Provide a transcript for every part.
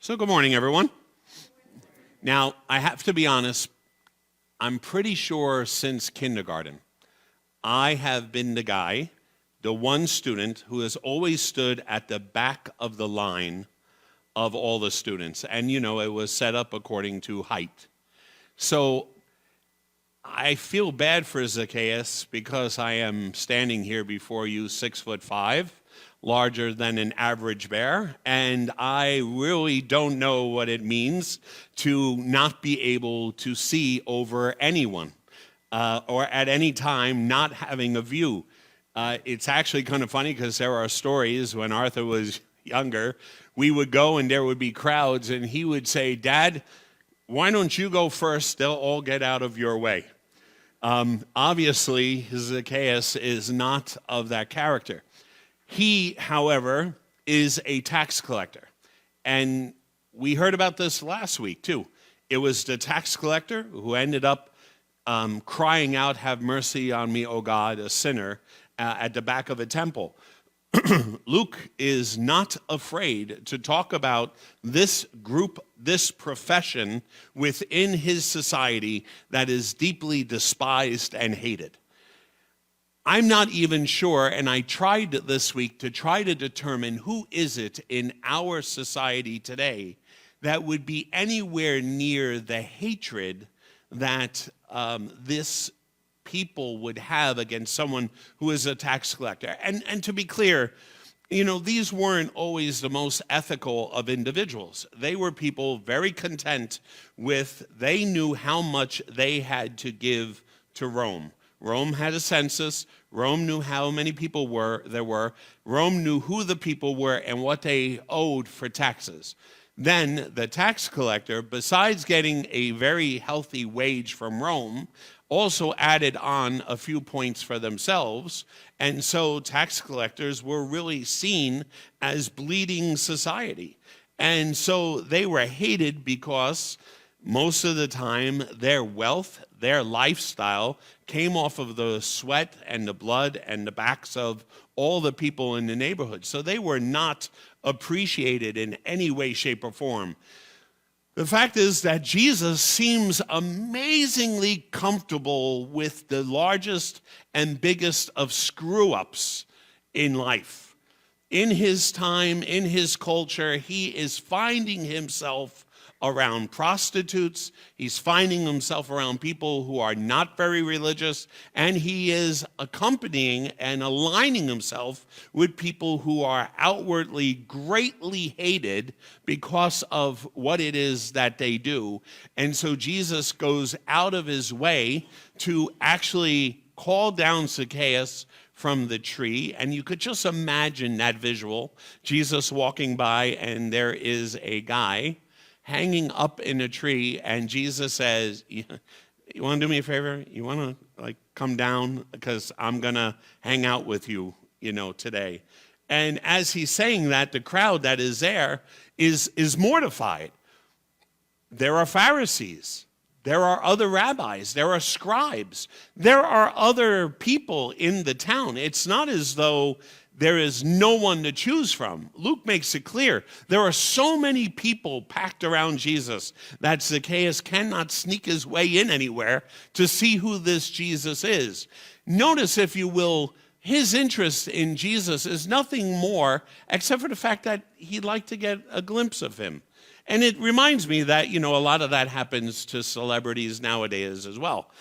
So good morning, everyone. Now, I have to be honest, I'm pretty sure since kindergarten, I have been the guy, the one student who has always stood at the back of the line of all the students. And, you know, it was set up according to height. So I feel bad for Zacchaeus because I am standing here before you 6'5", larger than an average bear, and I really don't know what it means to not be able to see over anyone or at any time not having a view. It's actually kind of funny because there are stories when Arthur was younger, we would go and there would be crowds and he would say, "Dad, why don't you go first? They'll all get out of your way." Obviously, Zacchaeus is not of that character. He, however, is a tax collector. And we heard about this last week, too. It was the tax collector who ended up crying out, "Have mercy on me, O God, a sinner," at the back of a temple. Luke is not afraid to talk about this group, this profession within his society that is deeply despised and hated. I'm not even sure, and I tried this week to try to determine who is it in our society today that would be anywhere near the hatred that this people would have against someone who is a tax collector. And to be clear, you know, these weren't always the most ethical of individuals. They were people very content with, they knew how much they had to give to Rome. Rome had a census. Rome knew how many people there were. Rome knew who the people were and what they owed for taxes. Then the tax collector, besides getting a very healthy wage from Rome, also added on a few points for themselves. And so tax collectors were really seen as bleeding society. And so they were hated because most of the time their wealth, their lifestyle came off of the sweat and the blood and the backs of all the people in the neighborhood. So they were not appreciated in any way, shape, or form. The fact is that Jesus seems amazingly comfortable with the largest and biggest of screw-ups in life. In his time, in his culture, he is finding himself around prostitutes, he's finding himself around people who are not very religious, and he is accompanying and aligning himself with people who are outwardly greatly hated because of what it is that they do. And so Jesus goes out of his way to actually call down Zacchaeus from the tree, and you could just imagine that visual. Jesus walking by, and there is a guy hanging up in a tree, and Jesus says, "You want to do me a favor? You want to come down because I'm going to hang out with you, today." And as he's saying that, the crowd that is there is mortified. There are Pharisees. There are other rabbis. There are scribes. There are other people in the town. It's not as though there is no one to choose from. Luke makes it clear. There are so many people packed around Jesus that Zacchaeus cannot sneak his way in anywhere to see who this Jesus is. Notice, if you will, his interest in Jesus is nothing more except for the fact that he'd like to get a glimpse of him. And it reminds me that, a lot of that happens to celebrities nowadays as well.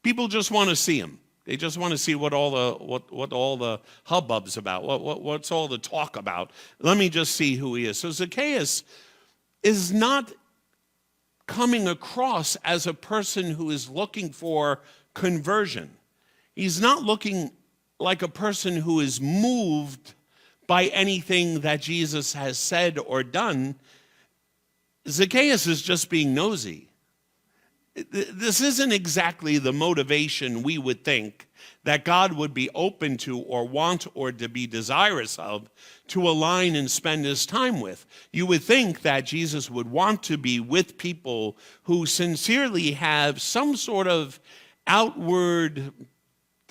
People just want to see him. They just want to see what all the hubbub's about, what's all the talk about. Let me just see who he is. So Zacchaeus is not coming across as a person who is looking for conversion. He's not looking like a person who is moved by anything that Jesus has said or done. Zacchaeus is just being nosy. This isn't exactly the motivation we would think that God would be open to or want or to be desirous of to align and spend his time with. You would think that Jesus would want to be with people who sincerely have some sort of outward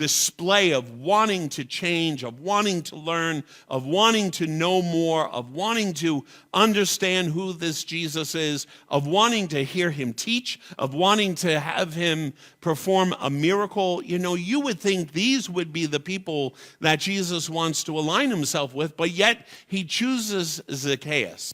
display of wanting to change, of wanting to learn, of wanting to know more, of wanting to understand who this Jesus is, of wanting to hear him teach, of wanting to have him perform a miracle. You know, you would think these would be the people that Jesus wants to align himself with, but yet he chooses Zacchaeus.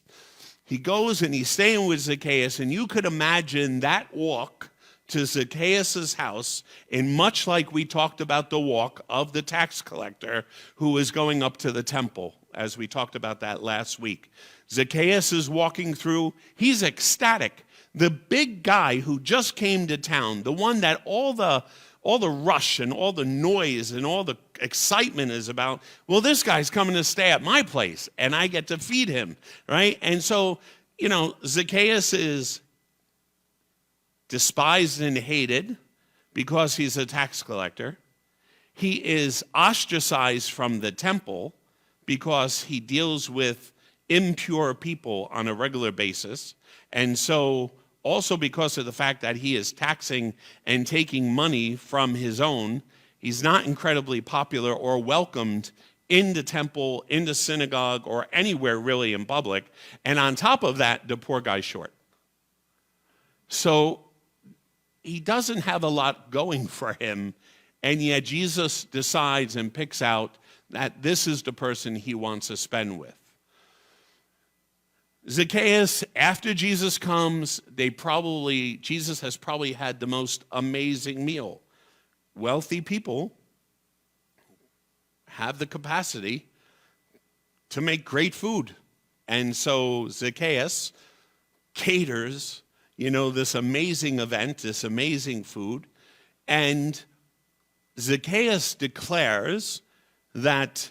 He goes and he's staying with Zacchaeus, and you could imagine that walk to Zacchaeus' house in much like we talked about the walk of the tax collector who was going up to the temple, as we talked about that last week. Zacchaeus is walking through. He's ecstatic. The big guy who just came to town, the one that all the rush and all the noise and all the excitement is about, well, this guy's coming to stay at my place, and I get to feed him, right? And so, you know, Zacchaeus is despised and hated because he's a tax collector. He is ostracized from the temple because he deals with impure people on a regular basis. And so also because of the fact that he is taxing and taking money from his own, he's not incredibly popular or welcomed in the temple, in the synagogue, or anywhere really in public. And on top of that, the poor guy's short. So he doesn't have a lot going for him, and yet Jesus decides and picks out that this is the person he wants to spend with. Zacchaeus, after Jesus comes, Jesus has probably had the most amazing meal. Wealthy people have the capacity to make great food. And so Zacchaeus caters, you know, this amazing event, this amazing food. And Zacchaeus declares that,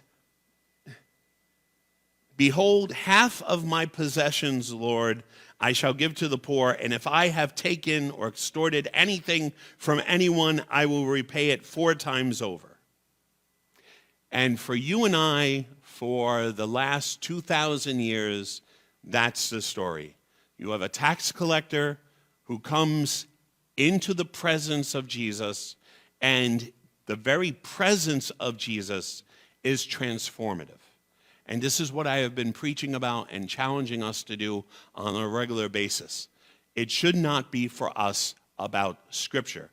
behold, half of my possessions, Lord, I shall give to the poor, and if I have taken or extorted anything from anyone, I will repay it 4 times over. And for you and I, for the last 2,000 years, that's the story. You have a tax collector who comes into the presence of Jesus, and the very presence of Jesus is transformative. And this is what I have been preaching about and challenging us to do on a regular basis. It should not be for us about Scripture.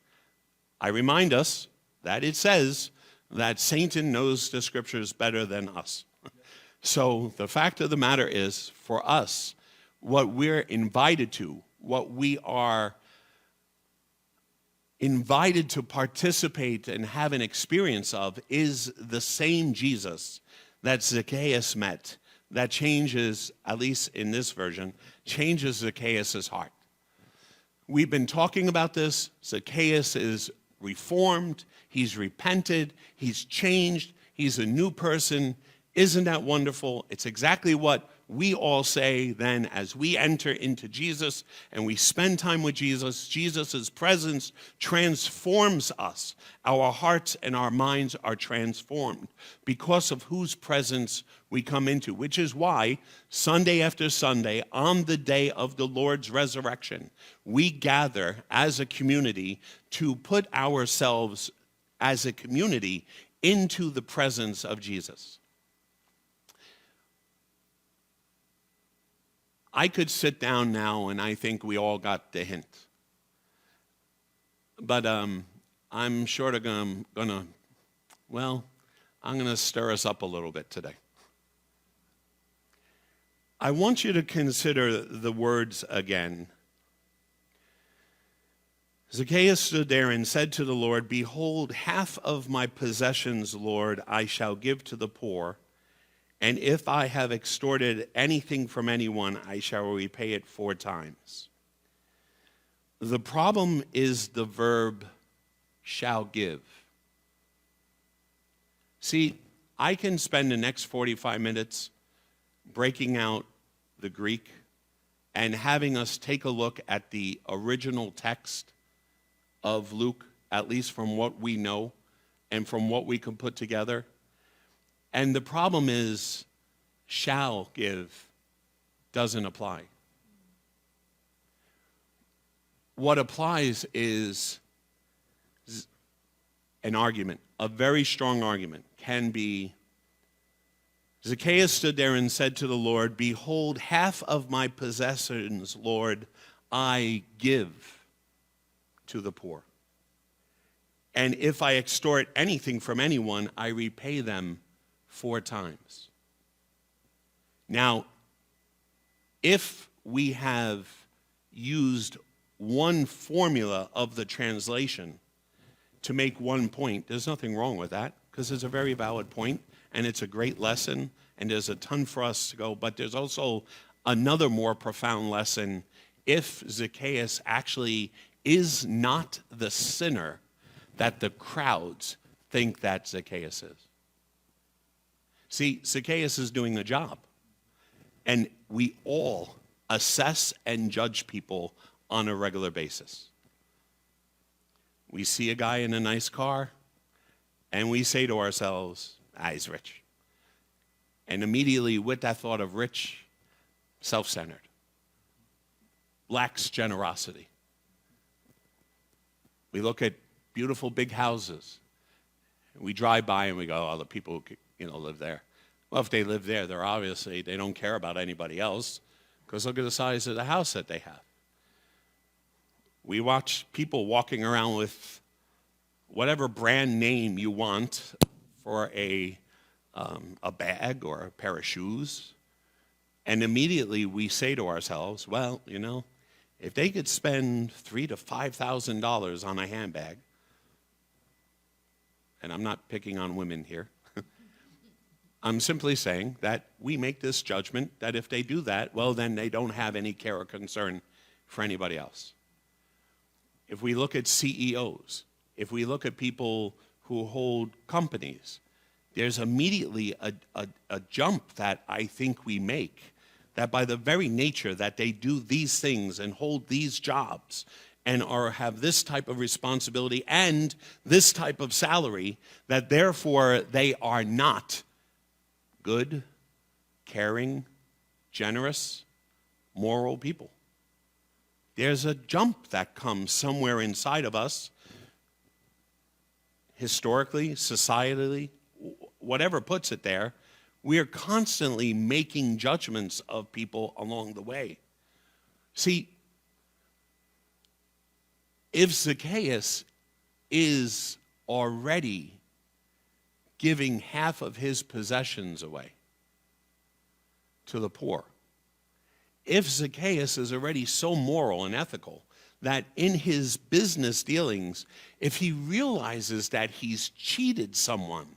I remind us that it says that Satan knows the Scriptures better than us. So the fact of the matter is, for us, what we're invited to, what we are invited to participate and have an experience of, is the same Jesus that Zacchaeus met, that changes, at least in this version, changes Zacchaeus' heart. We've been talking about this. Zacchaeus is reformed. He's repented. He's changed. He's a new person. Isn't that wonderful? It's exactly what we all say then as we enter into Jesus and we spend time with Jesus. Jesus' presence transforms us. Our hearts and our minds are transformed because of whose presence we come into, which is why Sunday after Sunday, on the day of the Lord's resurrection, we gather as a community to put ourselves as a community into the presence of Jesus. I could sit down now and I think we all got the hint. But I'm sort of going to stir us up a little bit today. I want you to consider the words again. Zacchaeus stood there and said to the Lord, behold, half of my possessions, Lord, I shall give to the poor. And if I have extorted anything from anyone, I shall repay it 4 times. The problem is the verb shall give. See, I can spend the next 45 minutes breaking out the Greek and having us take a look at the original text of Luke, at least from what we know and from what we can put together. And the problem is, shall give doesn't apply. What applies is an argument, a very strong argument, can be, Zacchaeus stood there and said to the Lord, "Behold, half of my possessions, Lord, I give to the poor. And if I extort anything from anyone, I repay them 4 times." Now, if we have used one formula of the translation to make one point, there's nothing wrong with that, because it's a very valid point, and it's a great lesson, and there's a ton for us to go. But there's also another more profound lesson. If Zacchaeus actually is not the sinner that the crowds think that Zacchaeus is. See, Zacchaeus is doing a job. And we all assess and judge people on a regular basis. We see a guy in a nice car, and we say to ourselves, he's rich. And immediately with that thought of rich, self-centered, lacks generosity. We look at beautiful big houses. We drive by and we go, oh, the people who live there. Well, if they live there, they don't care about anybody else, because look at the size of the house that they have. We watch people walking around with whatever brand name you want for a bag or a pair of shoes, and immediately we say to ourselves, well, if they could spend $3,000 to $5,000 on a handbag, and I'm not picking on women here, I'm simply saying that we make this judgment that if they do that, well, then they don't have any care or concern for anybody else. If we look at CEOs, if we look at people who hold companies, there's immediately a jump that I think we make, that by the very nature that they do these things and hold these jobs and have this type of responsibility and this type of salary, that therefore they are not good, caring, generous, moral people. There's a jump that comes somewhere inside of us, historically, societally, whatever puts it there. We are constantly making judgments of people along the way. See, if Zacchaeus is already giving half of his possessions away to the poor, if Zacchaeus is already so moral and ethical that in his business dealings, if he realizes that he's cheated someone,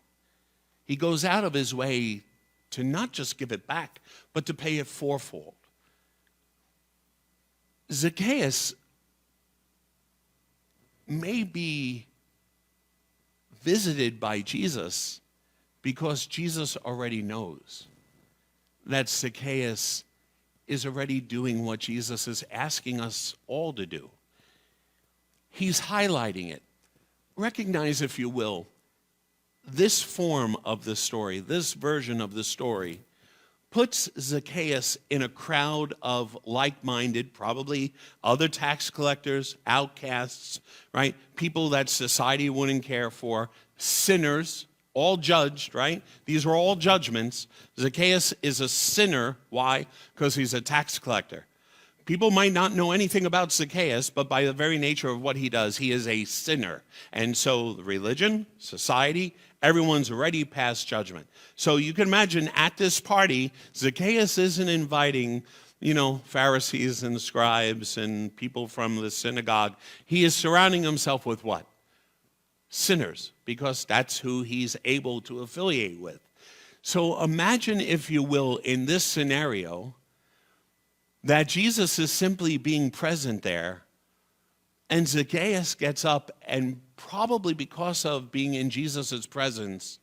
he goes out of his way to not just give it back, but to pay it fourfold. Zacchaeus may be visited by Jesus because Jesus already knows that Zacchaeus is already doing what Jesus is asking us all to do. He's highlighting it. Recognize, if you will, this form of the story, this version of the story, puts Zacchaeus in a crowd of like-minded, probably other tax collectors, outcasts, right? People that society wouldn't care for, sinners, all judged, right? These are all judgments. Zacchaeus is a sinner. Why? Because he's a tax collector. People might not know anything about Zacchaeus, but by the very nature of what he does, he is a sinner. And so religion, society, everyone's already passed judgment. So you can imagine at this party, Zacchaeus isn't inviting, Pharisees and scribes and people from the synagogue. He is surrounding himself with what? Sinners, because that's who he's able to affiliate with. So imagine, if you will, in this scenario, that Jesus is simply being present there, and Zacchaeus gets up, and probably because of being in Jesus' presence,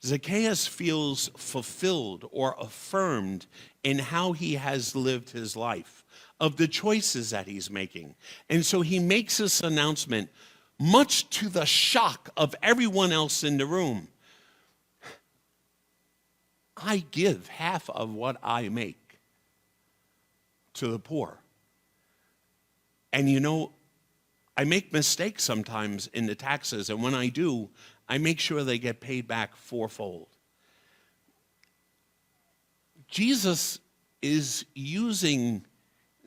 Zacchaeus feels fulfilled or affirmed in how he has lived his life, of the choices that he's making. And so he makes this announcement, much to the shock of everyone else in the room. I give half of what I make to the poor. And I make mistakes sometimes in the taxes, and when I do, I make sure they get paid back fourfold. Jesus is using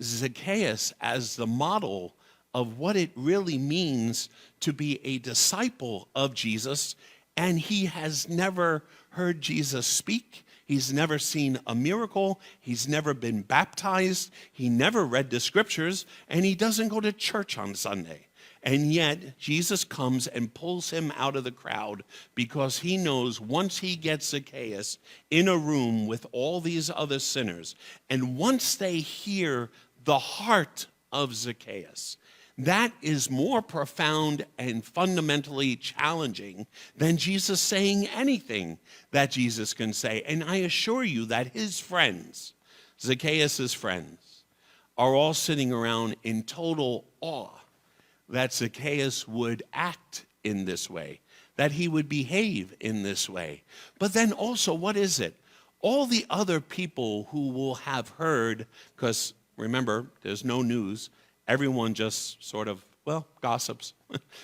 Zacchaeus as the model of what it really means to be a disciple of Jesus, and he has never heard Jesus speak. He's never seen a miracle. He's never been baptized. He never read the scriptures, and he doesn't go to church on Sunday. And yet, Jesus comes and pulls him out of the crowd because he knows once he gets Zacchaeus in a room with all these other sinners, and once they hear the heart of Zacchaeus, that is more profound and fundamentally challenging than Jesus saying anything that Jesus can say. And I assure you that his friends, Zacchaeus' friends, are all sitting around in total awe that Zacchaeus would act in this way, that he would behave in this way. But then also, what is it? All the other people who will have heard, because remember, there's no news, everyone just sort of, gossips.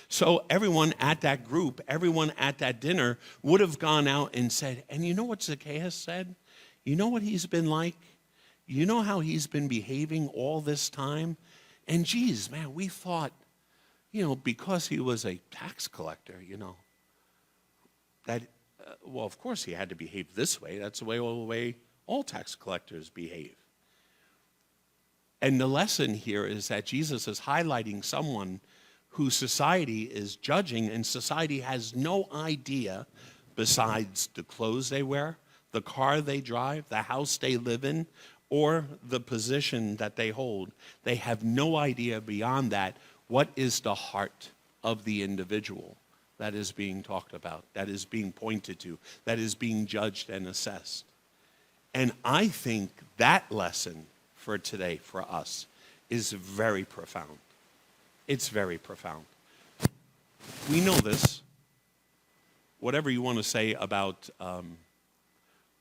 So everyone at that group, everyone at that dinner would have gone out and said, and you know what Zacchaeus said? You know what he's been like? You know how he's been behaving all this time? And geez, man, we thought, because he was a tax collector, that, of course he had to behave this way. That's the way all tax collectors behave. And the lesson here is that Jesus is highlighting someone who society is judging, and society has no idea, besides the clothes they wear, the car they drive, the house they live in, or the position that they hold. They have no idea beyond that what is the heart of the individual that is being talked about, that is being pointed to, that is being judged and assessed. And I think that lesson for today, for us, is very profound. It's very profound. We know this. Whatever you want to say about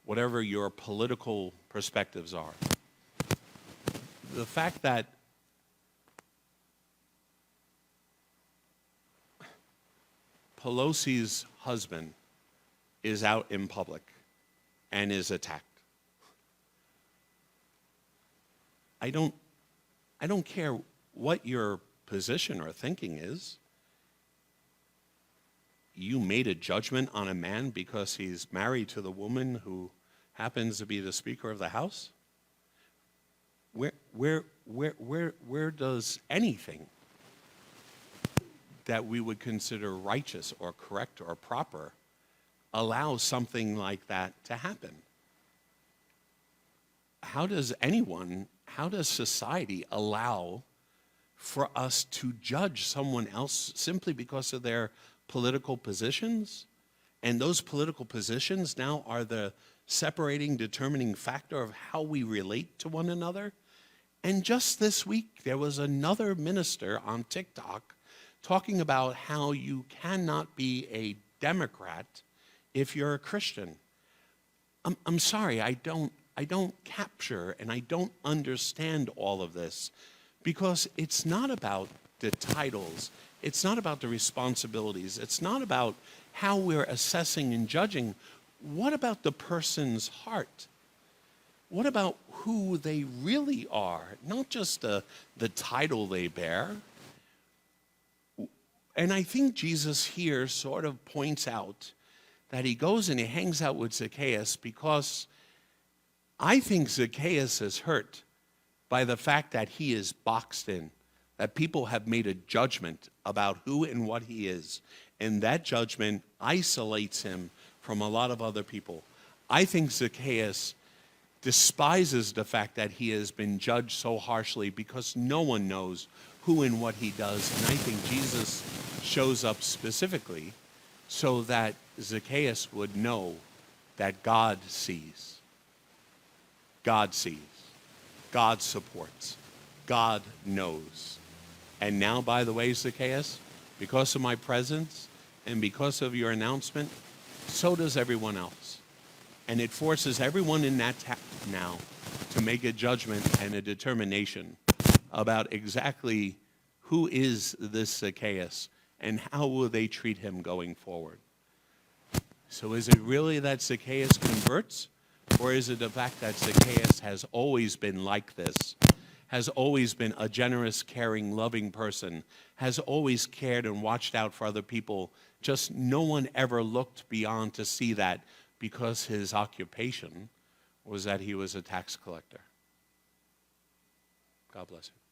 whatever your political perspectives are, the fact that Pelosi's husband is out in public and is attacked. I don't care what your position or thinking is. You made a judgment on a man because he's married to the woman who happens to be the Speaker of the House? Where does anything that we would consider righteous or correct or proper allow something like that to happen? How does society allow for us to judge someone else simply because of their political positions? And those political positions now are the separating, determining factor of how we relate to one another? And just this week, there was another minister on TikTok talking about how you cannot be a Democrat if you're a Christian. I'm sorry, I don't capture and I don't understand all of this, because it's not about the titles, it's not about the responsibilities, it's not about how we're assessing and judging. What about the person's heart? What about who they really are, not just the title they bear? And I think Jesus here sort of points out that he goes and he hangs out with Zacchaeus because I think Zacchaeus is hurt by the fact that he is boxed in, that people have made a judgment about who and what he is, and that judgment isolates him from a lot of other people. I think Zacchaeus despises the fact that he has been judged so harshly because no one knows who and what he does. And I think Jesus shows up specifically so that Zacchaeus would know that God sees. God sees. God supports. God knows. And now, by the way, Zacchaeus, because of my presence and because of your announcement, so does everyone else. And it forces everyone in that now to make a judgment and a determination about exactly who is this Zacchaeus and how will they treat him going forward? So is it really that Zacchaeus converts, or is it the fact that Zacchaeus has always been like this, has always been a generous, caring, loving person, has always cared and watched out for other people, just no one ever looked beyond to see that because his occupation was that he was a tax collector? God bless you.